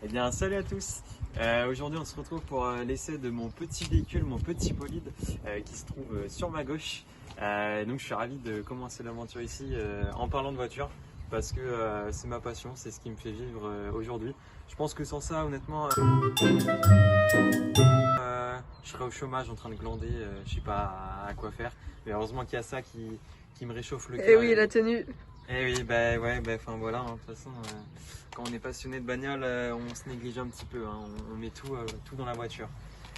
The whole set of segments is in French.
Eh bien, salut à tous. Aujourd'hui, on se retrouve pour l'essai de mon petit véhicule, mon petit bolide qui se trouve sur ma gauche. Donc, je suis ravi de commencer l'aventure ici en parlant de voiture parce que c'est ma passion, c'est ce qui me fait vivre aujourd'hui. Je pense que sans ça, honnêtement, je serais au chômage en train de glander, je sais pas à quoi faire. Mais heureusement qu'il y a ça qui me réchauffe le Eh cœur. oui, la tenue. Eh oui, bah ouais, bah enfin voilà, hein, de toute façon, quand on est passionné de bagnole, on se néglige un petit peu, hein, on met tout dans la voiture.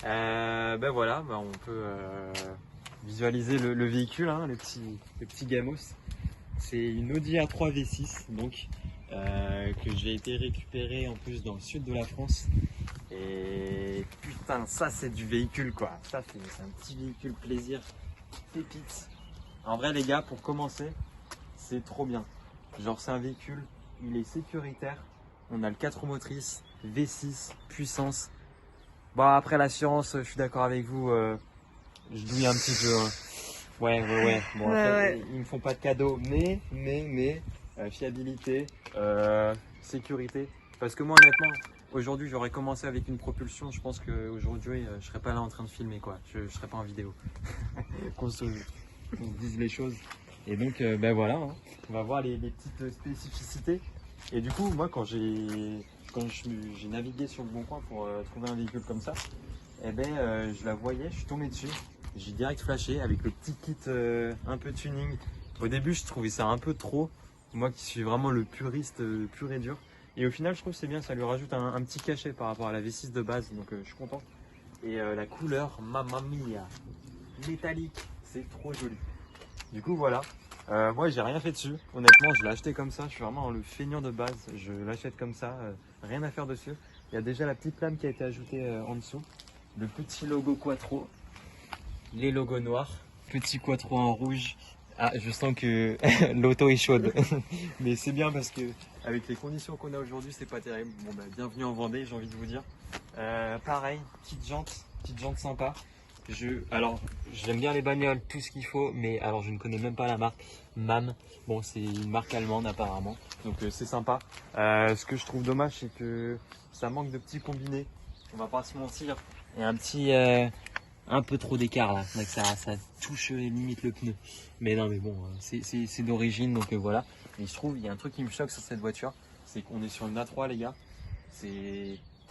Bah voilà, bah on peut visualiser le véhicule, hein, le petit Gamos. C'est une Audi A3 V6, donc, que j'ai été récupéré en plus dans le sud de la France. Et putain, ça c'est du véhicule quoi, ça c'est un petit véhicule plaisir, pépite. En vrai les gars, pour commencer, c'est trop bien. Genre c'est un véhicule, il est sécuritaire. On a le 4 roues motrices, V6, puissance. Bon après l'assurance, je suis d'accord avec vous, je douille un petit peu. Hein. Ouais. Bon après, Ouais. ils me font pas de cadeaux, mais fiabilité, sécurité. Parce que moi honnêtement, aujourd'hui j'aurais commencé avec une propulsion. Je pense qu'aujourd'hui je serais pas là en train de filmer quoi. Je serais pas en vidéo. qu'on se dise les choses. Et donc, ben voilà, hein. On va voir les petites spécificités. Et du coup, moi, quand j'ai navigué sur le bon coin pour trouver un véhicule comme ça, eh ben, je la voyais, je suis tombé dessus. J'ai direct flashé avec le petit kit un peu tuning. Au début, je trouvais ça un peu trop. Moi qui suis vraiment le puriste pur et dur. Et au final, je trouve que c'est bien, ça lui rajoute un petit cachet par rapport à la V6 de base. Donc, je suis content. Et la couleur, mamma mia, métallique, c'est trop joli. Du coup voilà, moi j'ai rien fait dessus, honnêtement je l'ai acheté comme ça, je suis vraiment le feignant de base, je l'achète comme ça, rien à faire dessus. Il y a déjà la petite lame qui a été ajoutée en dessous, le petit logo Quattro, les logos noirs, petit Quattro en rouge. Ah je sens que l'auto est chaude, mais c'est bien parce que avec les conditions qu'on a aujourd'hui c'est pas terrible. Bon bah bienvenue en Vendée j'ai envie de vous dire. Pareil, petite jante sympa. Alors, j'aime bien les bagnoles, tout ce qu'il faut, mais alors je ne connais même pas la marque. MAM, bon, c'est une marque allemande apparemment, donc c'est sympa. Ce que je trouve dommage, c'est que ça manque de petits combinés. On va pas se mentir. Il y a un peu trop d'écart là, donc ça touche limite le pneu. Mais non, mais bon, c'est d'origine, donc voilà. Mais je trouve, il y a un truc qui me choque sur cette voiture, c'est qu'on est sur une A3, les gars.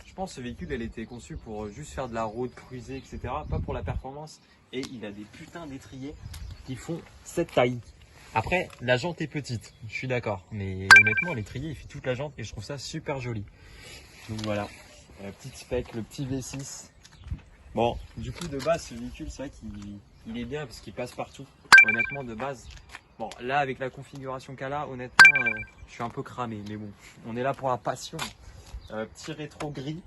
Je pense que ce véhicule, elle était conçue pour juste faire de la route, cruiser, etc. Pas pour la performance. Et il a des putains d'étriers qui font cette taille. Après, la jante est petite, je suis d'accord. Mais honnêtement, l'étrier, il fait toute la jante et je trouve ça super joli. Donc voilà, la petite spec, le petit V6. Bon, du coup, de base, ce véhicule, c'est vrai qu'il est bien parce qu'il passe partout. Honnêtement, de base. Bon, là, avec la configuration qu'elle a, honnêtement, je suis un peu cramé. Mais bon, on est là pour la passion. Petit rétro gris,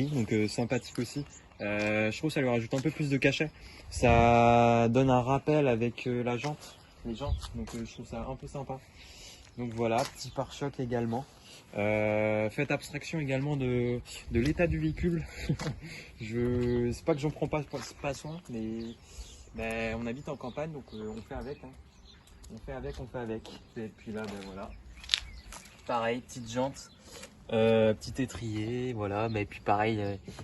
donc sympathique aussi. Je trouve que ça lui rajoute un peu plus de cachet. Ça donne un rappel avec les jantes, donc je trouve ça un peu sympa. Donc voilà, petit pare-choc également. Faites abstraction également de l'état du véhicule. C'est pas que j'en prends pas soin, mais on habite en campagne, donc on fait avec. Hein. On fait avec. Et puis là, ben voilà. Pareil, petite jante. Petit étrier, voilà, mais puis pareil,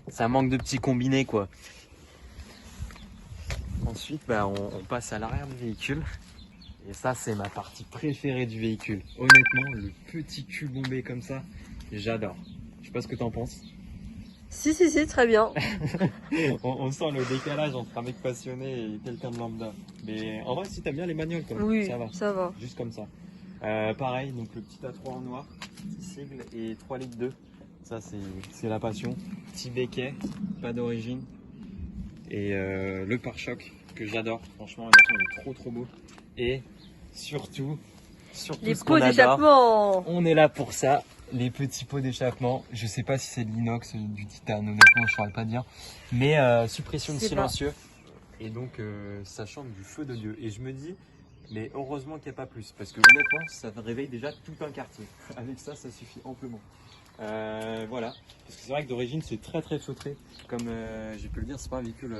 ça manque de petits combinés quoi. Ensuite, bah, on passe à l'arrière du véhicule. Et ça, c'est ma partie préférée du véhicule. Honnêtement, le petit cul bombé comme ça, j'adore. Je sais pas ce que t'en penses. Si, très bien. On sent le décalage entre un mec passionné et quelqu'un de lambda. Mais en vrai, si t'aimes bien les magnoles, quoi, Oui, ça va. ça va. Juste comme ça. Pareil, donc le petit A3 en noir, petit sigle et 3 litres 2. Ça, c'est la passion. Petit béquet, pas d'origine. Et le pare-choc que j'adore. Franchement, honnêtement, il est trop beau. Et surtout Les ce pots qu'on adore, d'échappement. on est là pour ça. Les petits pots d'échappement. Je sais pas si c'est de l'inox, du titane, honnêtement, je saurais pas dire. Mais suppression de C'est silencieux. Et donc, ça chante du feu de Dieu. Et je me dis, mais heureusement qu'il n'y a pas plus. Parce que honnêtement, ça réveille déjà tout un quartier. Avec ça, ça suffit amplement. Voilà. Parce que c'est vrai que d'origine, c'est très feutré. Comme j'ai pu le dire, c'est pas un véhicule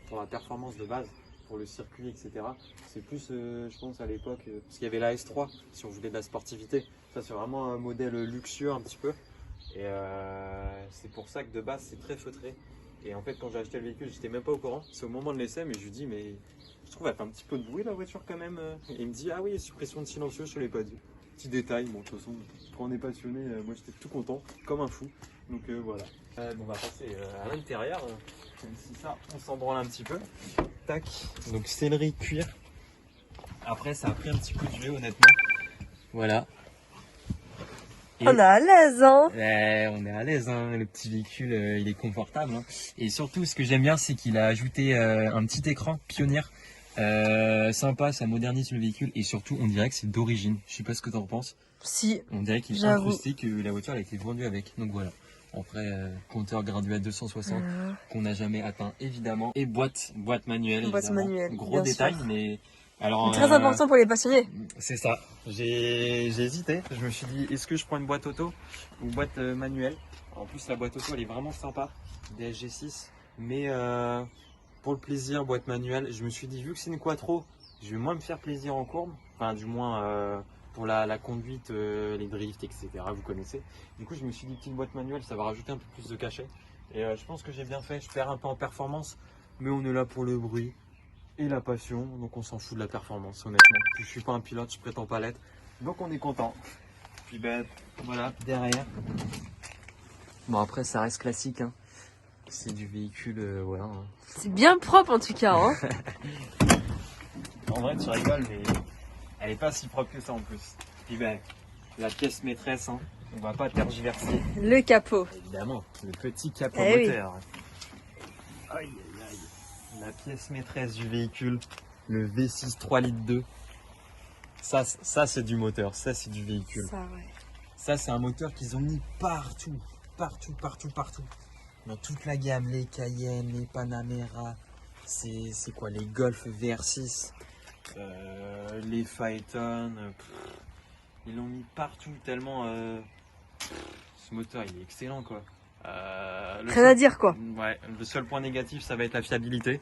pour la performance de base, pour le circuit, etc. C'est plus, je pense, à l'époque, parce qu'il y avait la S3, si on voulait de la sportivité. Ça c'est vraiment un modèle luxueux un petit peu. Et c'est pour ça que de base c'est très feutré. Et en fait quand j'ai acheté le véhicule j'étais même pas au courant. C'est au moment de l'essai mais je lui dis mais je trouve elle fait un petit peu de bruit la voiture quand même. Et il me dit ah oui suppression de silencieux je l'ai pas dit. Petit détail, bon de toute façon quand on est passionné moi j'étais tout content comme un fou. Donc voilà. Bon, on va passer à l'intérieur. Même si ça on s'en branle un petit peu. Tac. Donc sellerie cuir. Après ça a pris un petit coup de vieux honnêtement. Voilà. Et On est à l'aise, hein. ouais, on est à l'aise, hein. Le petit véhicule il est confortable. Hein. Et surtout ce que j'aime bien c'est qu'il a ajouté un petit écran Pionnier. Sympa, ça modernise le véhicule et surtout on dirait que c'est d'origine. Je sais pas ce que tu en penses. Si. On dirait qu'il est J'avoue. incrusté, que la voiture elle a été vendue avec. Donc voilà. Après compteur gradué à 260 qu'on n'a jamais atteint évidemment. Et boîte manuelle Boîte évidemment. manuelle, Gros bien détail sûr. mais alors Très important pour les passionnés. c'est ça. J'ai hésité. Je me suis dit est-ce que je prends une boîte auto ou boîte manuelle. En plus la boîte auto elle est vraiment sympa. DSG6 mais pour le plaisir boîte manuelle. Je me suis dit vu que c'est une quattro, je vais moins me faire plaisir en courbe. Enfin du moins pour la conduite, les drifts, etc. Vous connaissez. Du coup, je me suis dit petite boîte manuelle, ça va rajouter un peu plus de cachet. Et je pense que j'ai bien fait. Je perds un peu en performance, mais on est là pour le bruit et la passion. Donc on s'en fout de la performance, honnêtement. Puis, je suis pas un pilote, je prétends pas l'être. Donc on est content. Puis ben voilà, derrière. Bon après, ça reste classique. Hein. C'est du véhicule, voilà. Hein. C'est bien propre en tout cas, hein. En vrai, tu rigoles, mais elle est pas si propre que ça en plus. Puis ben, la pièce maîtresse, hein, on va pas tergiverser. Le capot. Évidemment, le petit capot Eh oui. moteur. Aïe aïe aïe. La pièce maîtresse du véhicule, le V6 3 litres 2. Ça c'est du moteur, ça c'est du véhicule. Ça, ouais. Ça c'est un moteur qu'ils ont mis partout. Partout. Dans toute la gamme, les Cayenne, les Panamera, c'est quoi, les Golf VR6, les Phaeton, ils l'ont mis partout tellement ce moteur il est excellent quoi. Rien à dire quoi. Ouais, le seul point négatif ça va être la fiabilité.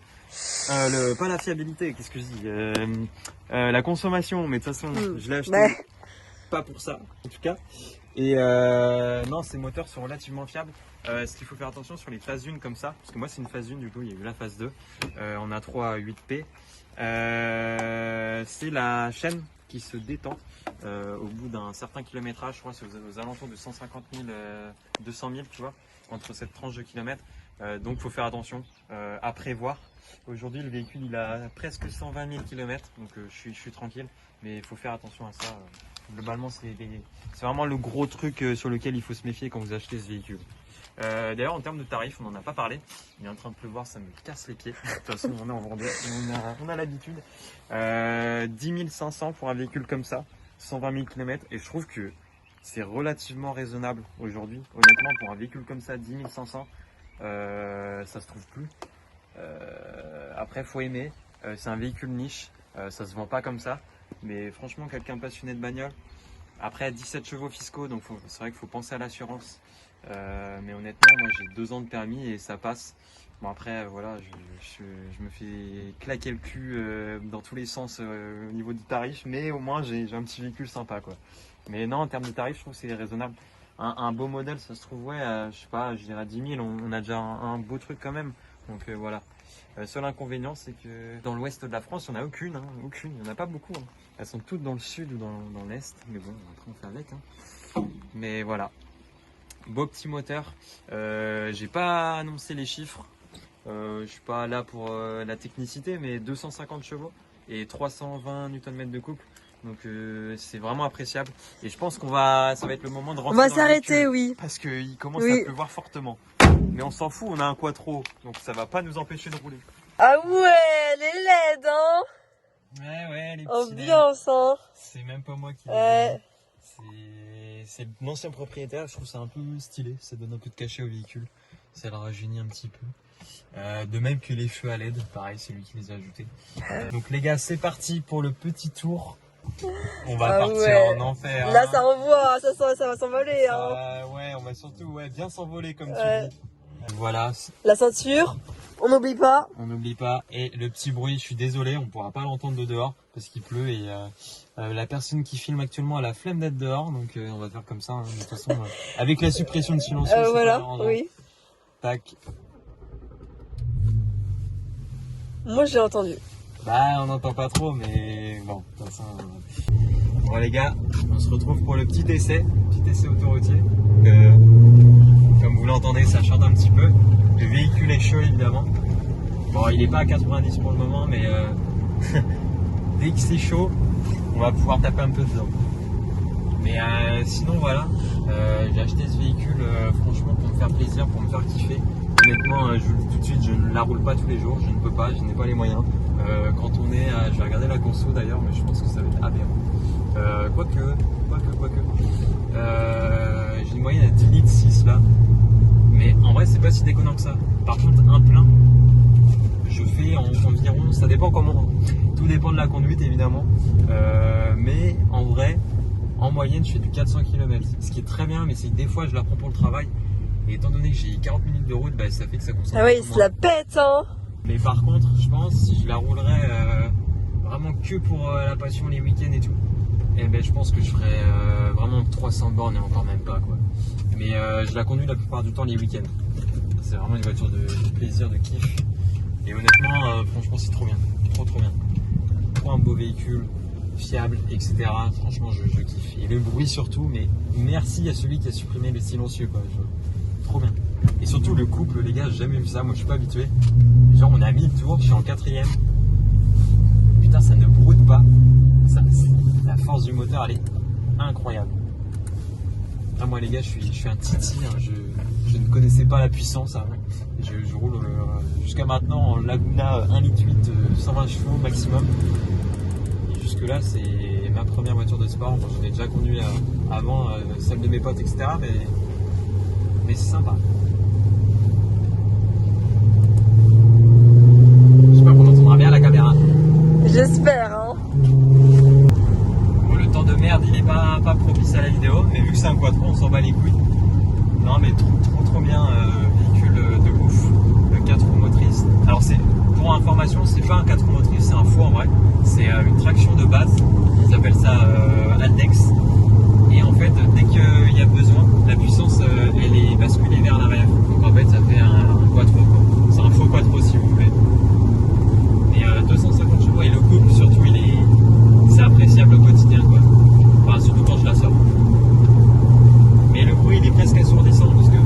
Pas la fiabilité, qu'est-ce que je dis, la consommation, mais de toute façon je l'ai acheté Ouais. pas pour ça en tout cas. Et non, ces moteurs sont relativement fiables. Ce qu'il faut faire attention sur les phases 1 comme ça, parce que moi c'est une phase 1, du coup il y a eu la phase 2, on a 3 à 8P. C'est la chaîne qui se détend au bout d'un certain kilométrage, je crois c'est aux alentours de 150 000, 200 000, tu vois, entre cette tranche de kilomètres. Donc il faut faire attention à prévoir. Aujourd'hui le véhicule il a presque 120 000 km, donc je suis tranquille, mais il faut faire attention à ça. Globalement c'est vraiment le gros truc sur lequel il faut se méfier quand vous achetez ce véhicule. D'ailleurs en termes de tarifs on n'en a pas parlé, il est en train de pleuvoir, ça me casse les pieds. De toute façon on est en Vendée, on a l'habitude. 10 500 pour un véhicule comme ça, 120 000 km, et je trouve que c'est relativement raisonnable aujourd'hui. Honnêtement pour un véhicule comme ça, 10 500, ça se trouve plus. Après faut aimer, c'est un véhicule niche, ça se vend pas comme ça, mais franchement quelqu'un passionné de bagnole. Après 17 chevaux fiscaux, donc c'est vrai qu'il faut penser à l'assurance. Mais honnêtement, moi j'ai 2 ans de permis et ça passe. Bon après voilà, je me fais claquer le cul dans tous les sens au niveau du tarif, mais au moins j'ai un petit véhicule sympa quoi. Mais non, en termes de tarif, je trouve que c'est raisonnable. Un beau modèle, ça se trouve, ouais, je sais pas, je dirais 10 000, on a déjà un beau truc quand même. Donc voilà. Seul inconvénient, c'est que dans l'ouest de la France, il n'y en a aucune, hein, aucune, il n'y en a pas beaucoup. Hein. Elles sont toutes dans le sud ou dans l'est, mais bon, après on fait avec. Hein. Mais voilà. Beau petit moteur. J'ai pas annoncé les chiffres. Je suis pas là pour la technicité, mais 250 chevaux et 320 Nm de couple. Donc c'est vraiment appréciable. Et je pense ça va être le moment de rentrer. On va dans le s'arrêter, véhicule, oui. parce qu'il commence Oui. à pleuvoir fortement. Mais on s'en fout, on a un quattro, donc ça va pas nous empêcher de rouler. Ah ouais, les LED, hein. Ouais, les petits Ambiance, hein. c'est même pas moi qui Ouais. c'est l'ancien propriétaire, je trouve ça un peu stylé, ça donne un peu de cachet au véhicule, ça le rajeunit un petit peu. De même que les feux à LED, pareil, c'est lui qui les a ajoutés. Donc les gars, c'est parti pour le petit tour. On va partir ouais. en enfer. Là, hein. ça envoie, ça va s'envoler, hein. Ouais, on va surtout bien s'envoler comme Ouais. tu dis. Voilà, La ceinture, on n'oublie pas. on n'oublie pas. Et le petit bruit, je suis désolé, on pourra pas l'entendre de dehors. parce qu'il pleut et la personne qui filme actuellement a la flemme d'être dehors, donc on va faire comme ça, hein, de toute façon, avec la suppression de silence. Voilà, oui. Tac. Moi j'ai entendu. Bah on n'entend pas trop, mais bon, de toute façon. Bon les gars, on se retrouve pour le petit essai autoroutier. Comme vous l'entendez, ça chante un petit peu. Le véhicule est chaud évidemment. Bon, il n'est pas à 90 pour le moment, mais dès que c'est chaud, on va pouvoir taper un peu dedans. Mais sinon voilà, j'ai acheté ce véhicule franchement pour me faire plaisir, pour me faire kiffer. Honnêtement, je vous le dis tout de suite, je ne la roule pas tous les jours, je ne peux pas, je n'ai pas les moyens. Quand on est à, je vais regarder la conso d'ailleurs, mais je pense que ça va être aberrant. Quoique. J'ai une moyenne à 10 litres 6 là. Mais en vrai, c'est pas si déconnant que ça. Par contre, un plein, je fais environ, ça dépend comment, tout dépend de la conduite évidemment. Mais en vrai, en moyenne, je fais du 400 km. Ce qui est très bien, mais c'est que des fois, je la prends pour le travail. Et étant donné que j'ai 40 minutes de route, bah, ça fait que ça consomme. Ah oui, c'est la pète, hein. Mais par contre, je pense, si je la roulerais vraiment que pour la passion, les week-ends et tout, et ben, je pense que je ferais vraiment 300 bornes et encore même pas, quoi. Mais je la conduis la plupart du temps les week-ends. C'est vraiment une voiture de plaisir, de kiff. Et honnêtement, franchement, c'est trop bien. Trop bien. Trop un beau véhicule, fiable, etc. Franchement, je kiffe. Et le bruit surtout, mais merci à celui qui a supprimé le silencieux, quoi. Trop bien. Et surtout le couple, les gars, j'ai jamais vu ça. Moi, je suis pas habitué. Genre, on a mis le tour, je suis en 4ème. Putain, ça ne broude pas. La force du moteur, elle est incroyable. Ah, moi, les gars, je suis un titi. Hein. Je ne connaissais pas la puissance. Hein. Je roule jusqu'à maintenant en Laguna 1,8 litre, 120 chevaux maximum. Et jusque là, c'est ma première voiture de sport. Bon, j'en ai déjà conduit avant, celle de mes potes, etc. Mais c'est sympa. J'espère qu'on entendra bien la caméra. J'espère, hein. Bon, le temps de merde, il est pas propice à la vidéo, mais vu que c'est un quattro, on s'en bat les couilles. Non, mais trop bien, véhicule de ouf. Le 4 roues motrices. Alors, pour information, c'est pas un 4 roues motrices, c'est un four en vrai. C'est une traction de base. Ils appellent ça Altex. Et en fait, dès qu'il y a besoin, la puissance elle est basculée vers l'arrière. Donc en fait, ça fait un quattro. C'est un faux quattro si vous voulez. Mais 250 chevaux et le couple surtout, c'est appréciable au quotidien, quoi. Enfin, surtout quand je la sors. Mais le bruit, il est presque assourdissant parce que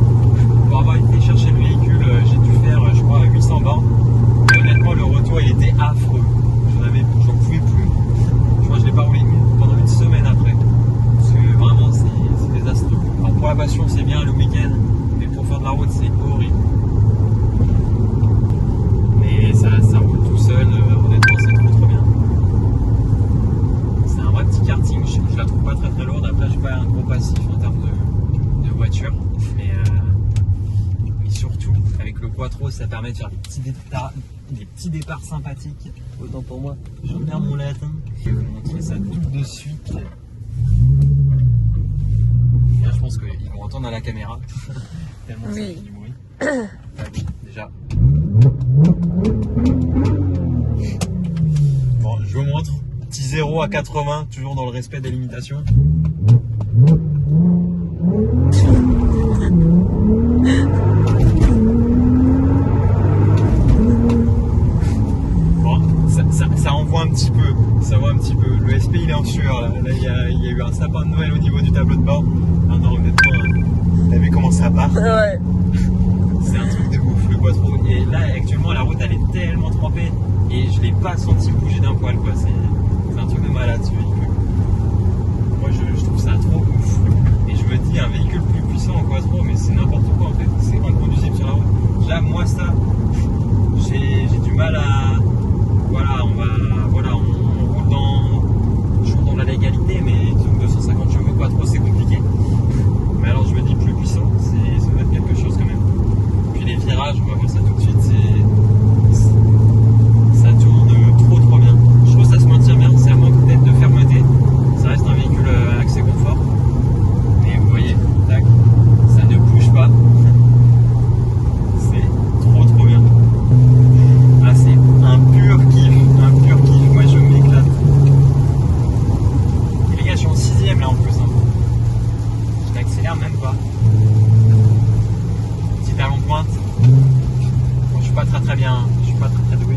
pour avoir été chercher le véhicule, j'ai dû faire, je crois, 800 bornes. Et honnêtement, le retour, il était affreux. J'en pouvais plus. Je crois que je l'ai pas roulé pendant une semaine après. Vraiment, c'est désastreux. Alors pour la passion, c'est bien le week-end, mais pour faire de la route, c'est horrible. Mais ça roule tout seul, honnêtement, c'est trop bien. C'est un vrai petit karting, je la trouve pas très lourde. Après, j'ai pas un gros passif en termes de voiture, mais surtout, avec le quattro, ça permet de faire des petits départs sympathiques. Autant pour moi, je regarde mon latin. Je vais vous montrer ça tout de suite. Là, je pense qu'ils vont entendre à la caméra. Tellement ça fait du bruit. Déjà. Bon, je vous montre. Petit 0 à 80, toujours dans le respect des limitations. Bon, ça envoie un petit peu. Ça va un petit peu. Le SP il est en sueur là. Là il y a eu un sapin de Noël au niveau du tableau de bord. Ah non, honnêtement, t'as vu comment ça part? Ouais. C'est un truc de ouf le quattro. Et là actuellement la route elle est tellement trempée et je l'ai pas senti bouger d'un poil, quoi. C'est un truc de malade ce véhicule. Moi je trouve ça trop ouf. Et je me dis un véhicule plus puissant en quattro, mais c'est n'importe quoi en fait. C'est inconduisible sur la route. Là moi ça, j'ai du mal à. Voilà, on roule dans la légalité, mais 250 chevaux quattro c'est compliqué. Mais alors je me dis plus puissant, ça doit être quelque chose quand même. Puis les virages, on va voir ça tout de suite, ça tourne trop bien. Je trouve que ça se maintient bien, c'est à moi peut-être de faire même pas. Petit talon de pointe. Bon, je suis pas très bien, hein. Je suis pas très doué.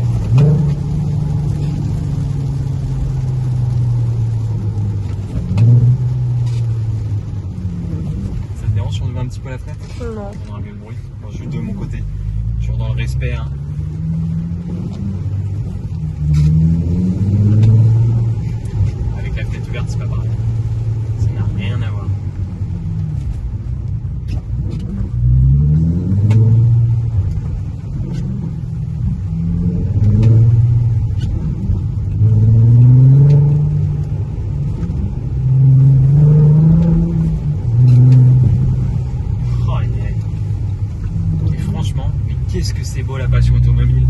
Ça te dérange si on ouvre un petit peu la fenêtre? Non. On aura mieux le bruit. Bon, juste de mon côté. Toujours dans le respect. Hein. Avec la fenêtre ouverte, c'est pas pareil. Ça n'a rien à voir. Qu'est-ce que c'est beau la passion automobile.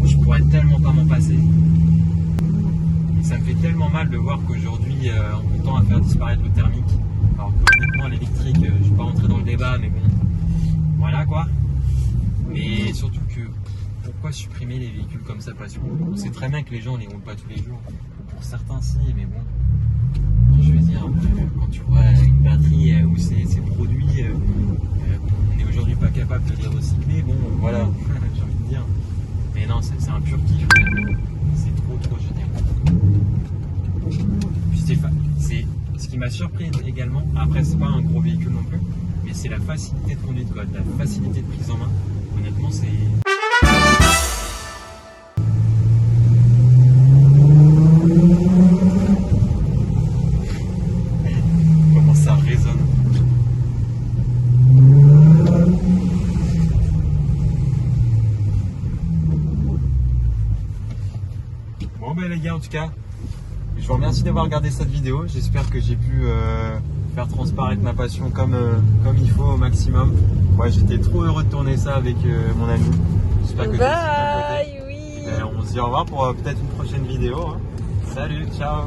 Je pourrais tellement pas m'en passer. Et ça me fait tellement mal de voir qu'aujourd'hui on tend à faire disparaître le thermique. Alors que honnêtement l'électrique, je ne vais pas rentrer dans le débat, mais bon, voilà quoi. Mais surtout que pourquoi supprimer les véhicules comme ça passion? On sait très bien que les gens ne les roulent pas tous les jours. Pour certains si, mais bon. Je veux dire, quand tu vois une batterie où c'est produit, on n'est aujourd'hui pas capable de les recycler, bon voilà, j'ai envie de dire. Mais non, c'est un pur kiff, c'est trop génial. Puis c'est ce qui m'a surpris également, après c'est pas un gros véhicule non plus, mais c'est la facilité de conduite, quoi, la facilité de prise en main. Honnêtement, c'est... Ça résonne. Bon ben les gars, en tout cas, je vous remercie d'avoir regardé cette vidéo. J'espère que j'ai pu faire transparaître ma passion comme il faut au maximum. Moi j'étais trop heureux de tourner ça avec mon ami. J'espère que bye, oui. Et on se dit au revoir pour peut-être une prochaine vidéo. Hein. Salut, ciao.